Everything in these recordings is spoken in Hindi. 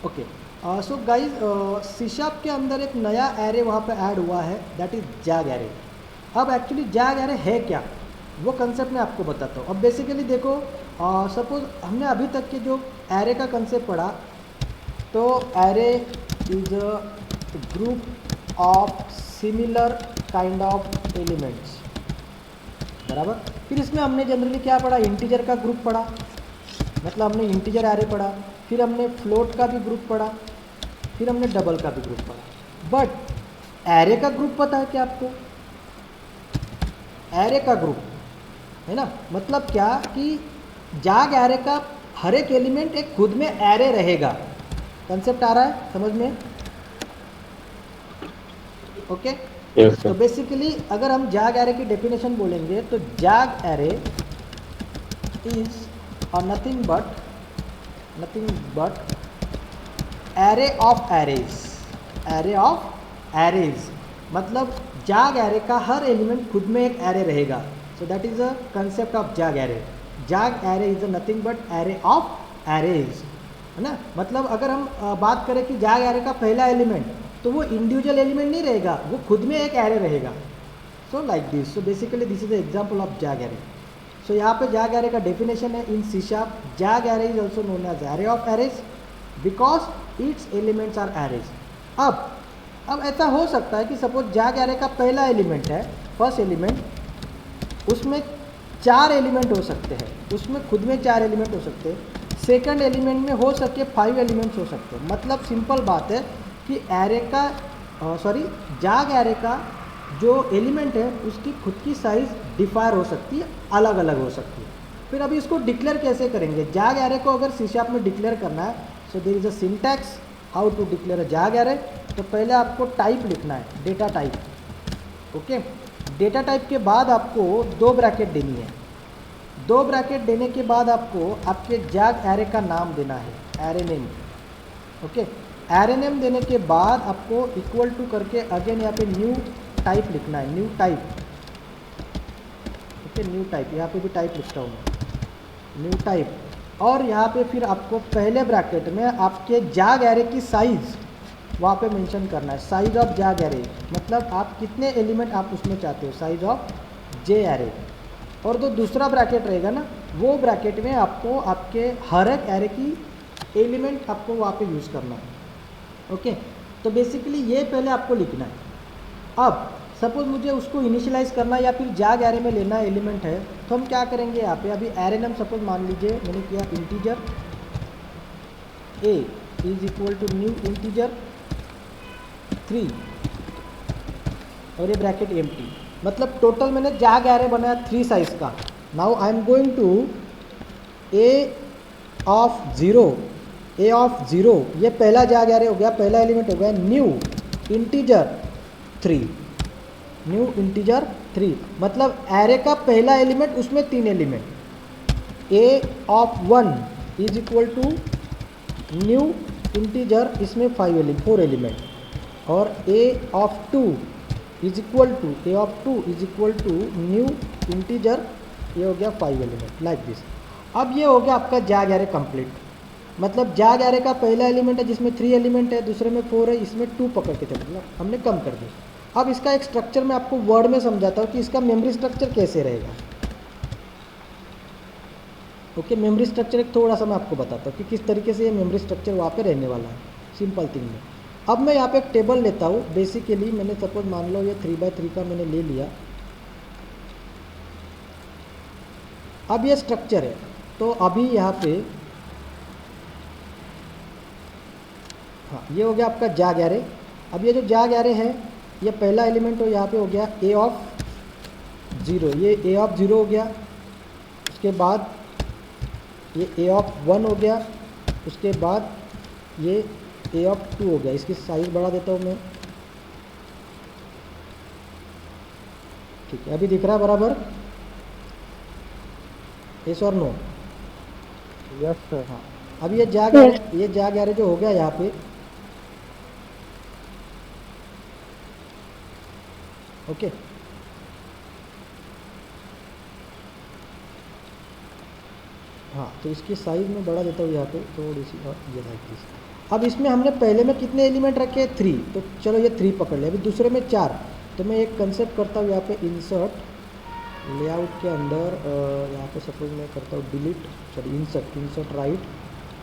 Okay, so guys C sharp के अंदर एक नया एरे वहाँ पे ऐड हुआ है, दैट इज जैग एरे। अब एक्चुअली जैग एरे है क्या, वो कंसेप्ट मैं आपको बताता हूँ। अब बेसिकली देखो, सपोज हमने अभी तक के जो एरे का कंसेप्ट पढ़ा, तो array is a group of similar kind of elements, बराबर। फिर इसमें हमने जनरली क्या पढ़ा, इंटीजर का ग्रुप पढ़ा, मतलब हमने इंटीजर एरे पढ़ा, फिर हमने फ्लोट का भी ग्रुप पढ़ा, फिर हमने डबल का भी ग्रुप पढ़ा। बट एरे का ग्रुप पता है क्या आपको? एरे का ग्रुप है ना, मतलब क्या कि जैग एरे का हर एक एलिमेंट एक खुद में एरे रहेगा। कंसेप्ट आ रहा है समझ में? ओके, यस तो सर। बेसिकली अगर हम जैग एरे की डेफिनेशन बोलेंगे तो zag array is nothing but array of arrays, array of arrays, मतलब जैग एरे का हर एलिमेंट खुद में एक एरे रहेगा। So that is a concept of jag array. Zag array is a nothing but array of arrays, है ना। मतलब अगर हम बात करें कि जैग एरे का पहला एलिमेंट, तो वो इंडिविजुअल एलिमेंट नहीं रहेगा, वो खुद में एक एरे रहेगा। So like this, so basically this is the example of jag array. So यहाँ पे जैग एरे का डेफिनेशन है in C sharp, jag array is also known as array of arrays because its elements are arrays. अब ऐसा हो सकता है कि सपोज जैग एरे का पहला एलिमेंट है, फर्स्ट एलिमेंट, उसमें 4 एलिमेंट हो सकते हैं, उसमें खुद में 4 एलिमेंट हो सकते हैं। सेकंड एलिमेंट में हो सके 5 एलिमेंट्स हो सकते हैं। मतलब सिंपल बात है कि एरे का जैग एरे का जो एलिमेंट है उसकी खुद की साइज डिफायर हो सकती है, अलग अलग हो सकती है। फिर अभी इसको डिक्लेयर कैसे करेंगे? जैग एरे को अगर सी शार्प में डिक्लेयर करना है, so there is a syntax how to declare a jag array. तो पहले आपको टाइप लिखना है, data type. Okay, data type के बाद आपको 2 ब्रैकेट देनी है। 2 ब्रैकेट देने के बाद आपको आपके जैग एरे का नाम देना है, array name. Okay, array name देने के बाद आपको इक्वल टू करके अगेन यहाँ पे न्यू टाइप लिखना है, new type. Okay, new type, यहाँ पे भी टाइप लिखता हूँ मैं, न्यू टाइप। और यहाँ पे फिर आपको पहले ब्रैकेट में आपके जैग एरे की साइज़ वहाँ पे मेंशन करना है, साइज ऑफ जैग एरे, मतलब आप कितने एलिमेंट आप उसमें चाहते हो, साइज ऑफ जे एरे। और जो दूसरा ब्रैकेट रहेगा ना, वो ब्रैकेट में आपको आपके हर एक एरे की एलिमेंट आपको वहाँ पे यूज़ करना है। ओके, तो बेसिकली ये पहले आपको लिखना है। अब सपोज मुझे उसको इनिशियलाइज करना या फिर जैग एरे में लेना एलिमेंट है, तो हम क्या करेंगे यहाँ पे, अभी एरे नेम सपोज मान लीजिए मैंने किया integer a is equal to new integer 3 और ये ब्रैकेट एम्प्टी, मतलब टोटल मैंने जैग एरे बनाया 3 साइज का। Now I am going to A of 0, a of 0 ये पहला जैग एरे हो गया, पहला एलिमेंट हो गया न्यू इंटीजर 3, न्यू इंटीजर 3, मतलब एरे का पहला एलिमेंट उसमें 3 element. A of 1 is equal to new integer, इसमें 4 एलिमेंट। और A of 2 is equal to, A of 2 is equal to new integer, ये हो गया 5 एलिमेंट, लाइक दिस। अब ये हो गया आपका जैग एरे कंप्लीट। मतलब जैग एरे का पहला एलिमेंट है जिसमें 3 एलिमेंट है, दूसरे में 4 है, इसमें 2 पकड़ के चलो, मतलब हमने कम कर दिया। अब इसका एक स्ट्रक्चर मैं आपको वर्ड में समझाता हूँ कि इसका मेमोरी स्ट्रक्चर कैसे रहेगा। ओके, मेमोरी स्ट्रक्चर एक थोड़ा सा मैं आपको बताता हूँ कि किस तरीके से ये मेमोरी स्ट्रक्चर वहाँ पे रहने वाला है, सिंपल थिंग में। अब मैं यहाँ पे एक टेबल लेता हूँ, बेसिकली मैंने सपोज मान लो ये 3x3 का मैंने ले लिया। अब ये स्ट्रक्चर है, तो अभी यहाँ पे हाँ, ये हो गया आपका जैग एरे। अब ये जो जैग एरे है, ये पहला एलिमेंट हो यहाँ पे हो गया ए ऑफ 0, ये ए ऑफ 0 हो गया। उसके बाद ये ए ऑफ 1 हो गया, उसके बाद ये ए ऑफ 2 हो गया। इसकी साइज बढ़ा देता हूँ मैं, ठीक है, अभी दिख रहा है बराबर, यस और नो? Yes sir. हाँ, अब ये जैग एरे जो हो गया यहाँ पे, ओके। हाँ, तो इसकी साइज़ में बढ़ा देता हूँ यहाँ पे थोड़ी सी, और ये लाइक दिस। अब इसमें हमने पहले में कितने एलिमेंट रखे? 3, तो चलो ये 3 पकड़ लिया। अभी दूसरे में 4, तो मैं एक कंसेप्ट करता हूँ यहाँ पे इंसर्ट लेआउट के अंदर, यहाँ पे सपोज मैं करता हूँ डिलीट, सॉरी इंसर्ट राइट,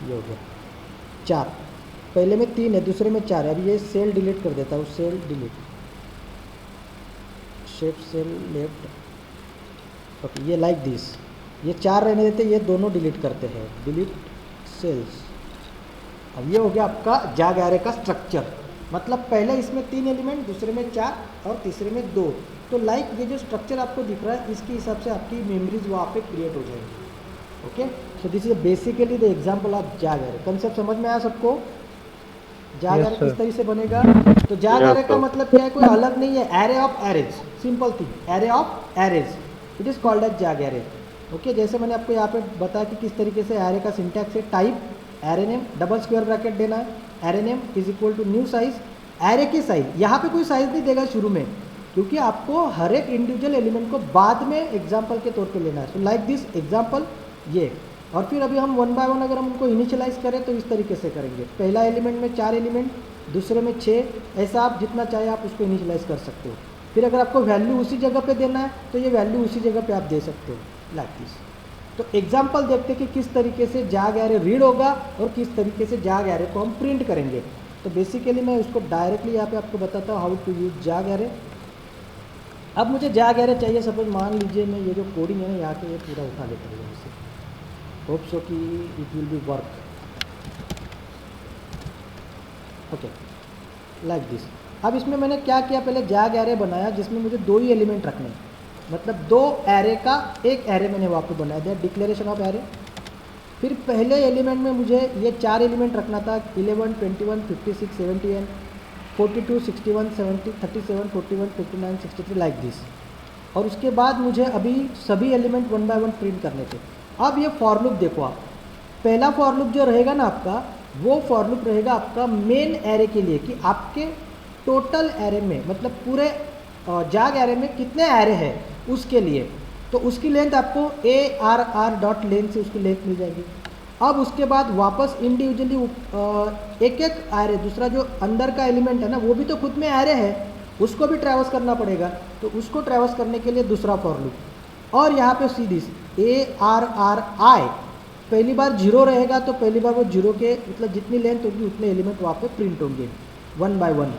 ये हो गया 4। पहले में 3 है, दूसरे में 4 है। अभी ये सेल डिलीट कर देता हूँ, cell delete, shape cell left, okay, ये लाइक दिस, ये 4 रहने देते, ये दोनों डिलीट करते हैं, डिलीट सेल्स। अब ये हो गया आपका जाग एरे का स्ट्रक्चर। मतलब पहले इसमें 3 एलिमेंट, दूसरे में 4 और तीसरे में 2। तो लाइक ये जो स्ट्रक्चर आपको दिख रहा है, इसके हिसाब से आपकी मेमोरीज वहाँ पे क्रिएट हो जाएंगी। Okay, so this is basically the example of जाग एरे। कंसेप्ट समझ में आया सबको? जाग Yes, एरे sir. किस तरीके से बनेगा? तो जाग एरे का मतलब क्या है? कोई अलग नहीं है, array of arrays, simple thing, array of arrays, it is called as jag array. Okay, जैसे मैंने आपको यहाँ पे बताया कि किस तरीके से एरे का सिंटैक्स है, type array name, double square bracket देना है, array name is equal to new size, array की साइज, यहाँ पे कोई साइज नहीं देगा शुरू में, क्योंकि आपको हर एक इंडिविजुअल एलिमेंट को बाद में एग्जाम्पल के तौर पे लेना है। सो लाइक दिस एग्जाम्पल ये, और फिर अभी हम 1 बाय 1 अगर हम उनको इनिशियलाइज करें तो इस तरीके से करेंगे। पहला एलिमेंट में 4 एलिमेंट, दूसरे में 6, ऐसा आप जितना चाहे आप उसको इनिशियलाइज कर सकते हो। फिर अगर आपको वैल्यू उसी जगह पे देना है तो ये वैल्यू उसी जगह पे आप दे सकते हो, लाइक दिस। तो एग्जाम्पल देखते हैं कि किस तरीके से जाग एरे रीड होगा और किस तरीके से जाग एरे को हम प्रिंट करेंगे। तो बेसिकली मैं उसको डायरेक्टली यहाँ पे आपको बताता हूँ हाउ टू यूज जाग एरे। अब मुझे जाग एरे चाहिए, सपोज मान लीजिए मैं ये जो कोडिंग है ना यहाँ के, ये पूरा उठा लेता हूँ यहाँ से, होप सो कि it will be work, okay, like this. अब इसमें मैंने क्या किया, पहले जाग एरे बनाया जिसमें मुझे 2 ही एलिमेंट रखने हैं, मतलब 2 एरे का एक एरे मैंने वहाँ पे बनाया दिया, डिक्लेरेशन ऑफ एरे। फिर पहले एलिमेंट में मुझे ये 4 एलिमेंट रखना था, 11, 21, 56, 70, 42, 61, 70, 37, 41, 59, 63, लाइक दिस। और उसके बाद मुझे अभी सभी एलिमेंट 1 बाय 1 प्रिंट करने थे। अब ये फॉर लूप देखो आप, पहला फॉर लूप जो रहेगा ना आपका, वो फॉर लूप रहेगा आपका मेन एरे के लिए, कि आपके टोटल एरे में, मतलब पूरे जाग एरे में कितने एरे हैं उसके लिए। तो उसकी लेंथ आपको ARR डॉट लेंथ से उसकी लेंथ मिल जाएगी। अब उसके बाद वापस इंडिविजुअली एक एक एरे, दूसरा जो अंदर का एलिमेंट है ना, वो भी तो खुद में एरे है, उसको भी ट्रैवर्स करना पड़ेगा। तो उसको ट्रैवर्स करने के लिए दूसरा फॉर लूप। और यहाँ पे सी दिस ARRI, पहली बार 0 रहेगा तो पहली बार वो 0 के, मतलब जितनी लेंथ होगी उतने एलिमेंट वहाँ पे प्रिंट होंगे 1 बाय 1।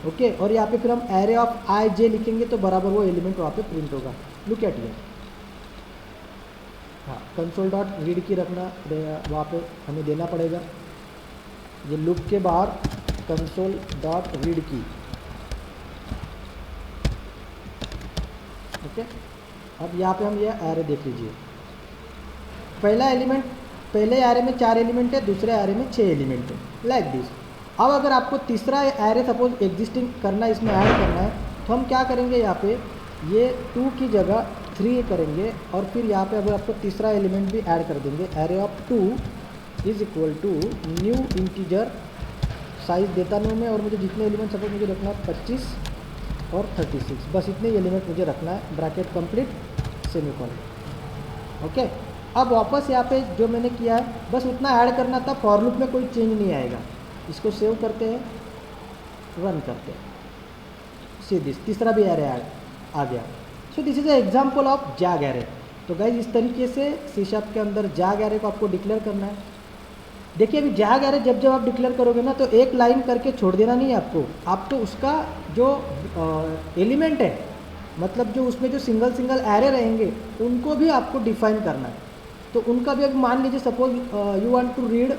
ओके, और यहाँ पे फिर हम एरे ऑफ IJ लिखेंगे तो बराबर वो एलिमेंट वहाँ पे प्रिंट होगा। लुक एट हियर, हाँ, कंसोल डॉट रीड की रखना वहाँ पे हमें देना पड़ेगा, ये लूप के बाहर कंसोल डॉट रीड की। ओके, अब यहाँ पे हम ये एरे देख लीजिए, पहला एलिमेंट, पहले एरे में 4 एलिमेंट है, दूसरे एरे में 6 एलिमेंट है, लाइक दिस। अब अगर आपको तीसरा एरे सपोज एग्जिस्टिंग करना है, इसमें ऐड करना है, तो हम क्या करेंगे, यहाँ पे ये 2 की जगह 3 करेंगे, और फिर यहाँ पे अगर आपको तीसरा एलिमेंट भी ऐड कर देंगे, array of 2 is equal to new integer, size देता नहीं मैं, और मुझे जितने एलिमेंट सपोज मुझे रखना है 25 और 36, बस इतने एलिमेंट मुझे रखना है, ब्रैकेट कंप्लीट, सेमीकोलन। ओके, अब वापस यहाँ पे जो मैंने किया है बस उतना ऐड करना था, फॉर लूप में कोई चेंज नहीं आएगा। इसको सेव करते हैं, रन करते हैं, सी दिस, तीसरा भी एरे ऐड आ गया। So this is a example of जाग एरे। तो गाइज इस तरीके से सी शार्प के अंदर जाग एरे को आपको डिक्लेयर करना है। देखिए अभी जाग एरे जब जब आप डिक्लेयर करोगे ना, तो एक लाइन करके छोड़ देना नहीं है आपको तो उसका जो एलिमेंट है, मतलब जो उसमें जो सिंगल सिंगल एरे रहेंगे उनको भी आपको डिफाइन करना है। तो उनका भी, अभी मान लीजिए suppose you want to read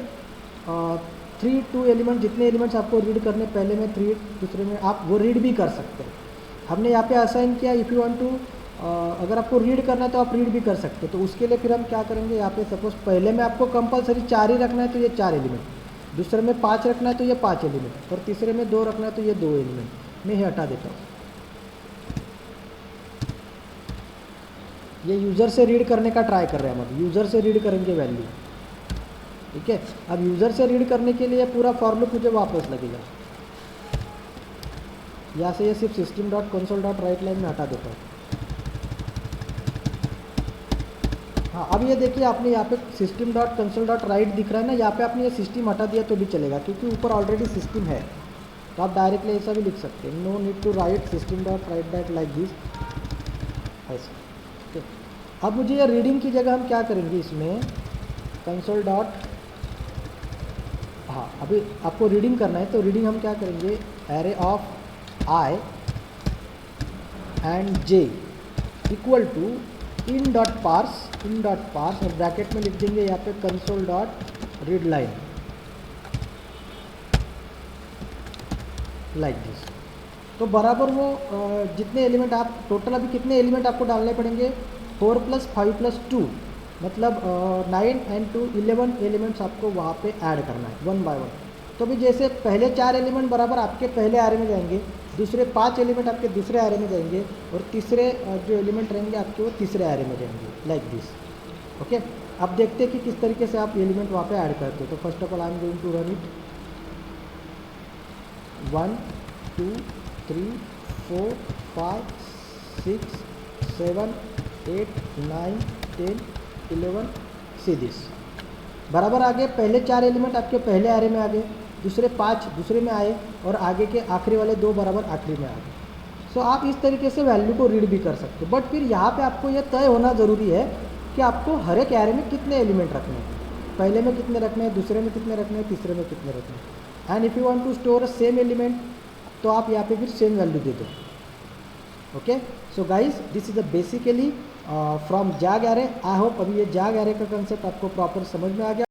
2 element, जितने एलिमेंट्स आपको रीड करने, पहले में 3, दूसरे में आप वो रीड भी कर सकते हैं। हमने यहाँ पे असाइन किया इफ़ यू वांट टू, अगर आपको रीड करना है तो आप रीड भी कर सकते हो। तो उसके लिए फिर हम क्या करेंगे, यहाँ पे सपोज पहले में आपको कंपलसरी 4 ही रखना है तो ये 4 एलिमेंट, दूसरे में 5 रखना है तो ये 5 एलिमेंट, और तीसरे में 2 रखना है तो ये 2 एलिमेंट। मैं ये हटा देता हूँ। ये यूज़र से रीड करने का ट्राई कर रहे हैं हम, अब यूज़र से रीड करेंगे वैल्यू, ठीक है। अब यूज़र से रीड करने के लिए पूरा फॉर लूप मुझे वापस लगेगा, यहाँ से ये सिर्फ system dot console dot right line में हटा देता हूँ। हाँ, अब ये देखिए आपने यहाँ पे system dot console dot right दिख रहा है ना, यहाँ पे आपने ये सिस्टम हटा दिया तो भी चलेगा क्योंकि ऊपर ऑलरेडी सिस्टम है। तो आप डायरेक्टली ऐसा भी लिख सकते हैं, no need to write system dot write that like this, ऐसा। ओके, अब मुझे ये रीडिंग की जगह हम क्या करेंगे इसमें, कंसोल डॉट, हाँ अभी आपको रीडिंग करना है तो रीडिंग हम क्या करेंगे, array of I and j equal to int dot parse और ब्रैकेट में लिख देंगे यहाँ पे console dot read line like this. तो बराबर वो जितने एलिमेंट आप टोटल अभी कितने एलिमेंट आपको डालने पड़ेंगे, 4 + 5 + 2 मतलब 9 and 2 11 एलिमेंट्स आपको वहाँ पे ऐड करना है 1 by 1। तो भी जैसे पहले 4 एलिमेंट बराबर आपके पहले एरे में जाएंगे, दूसरे 5 एलिमेंट आपके दूसरे एरे में जाएंगे और तीसरे जो एलिमेंट रहेंगे आपके वो तीसरे एरे में जाएंगे लाइक दिस। ओके, अब देखते हैं कि किस तरीके से आप एलिमेंट वहाँ पे ऐड करते हो। तो first of all I am going to run it, 1 2 3 4 5 6 7 8 9 10 11 see this. बराबर आगे पहले 4 एलिमेंट आपके पहले एरे में आ गए, दूसरे 5 दूसरे में आए और आगे के आखिरी वाले 2 बराबर आखिरी में आ गए। सो आप इस तरीके से वैल्यू को रीड भी कर सकते हो, बट फिर यहाँ पे आपको यह तय होना ज़रूरी है कि आपको हर एक एरे में कितने एलिमेंट रखने हैं, पहले में कितने रखने हैं, दूसरे में कितने रखने हैं, तीसरे में कितने रखने हैं। And if you want to store same element तो आप यहाँ पे फिर सेम वैल्यू दे दो। Okay, so guys this is a basically from jag array. I hope अभी ये जाग एरे का कंसेप्ट आपको प्रॉपर समझ में आ गया।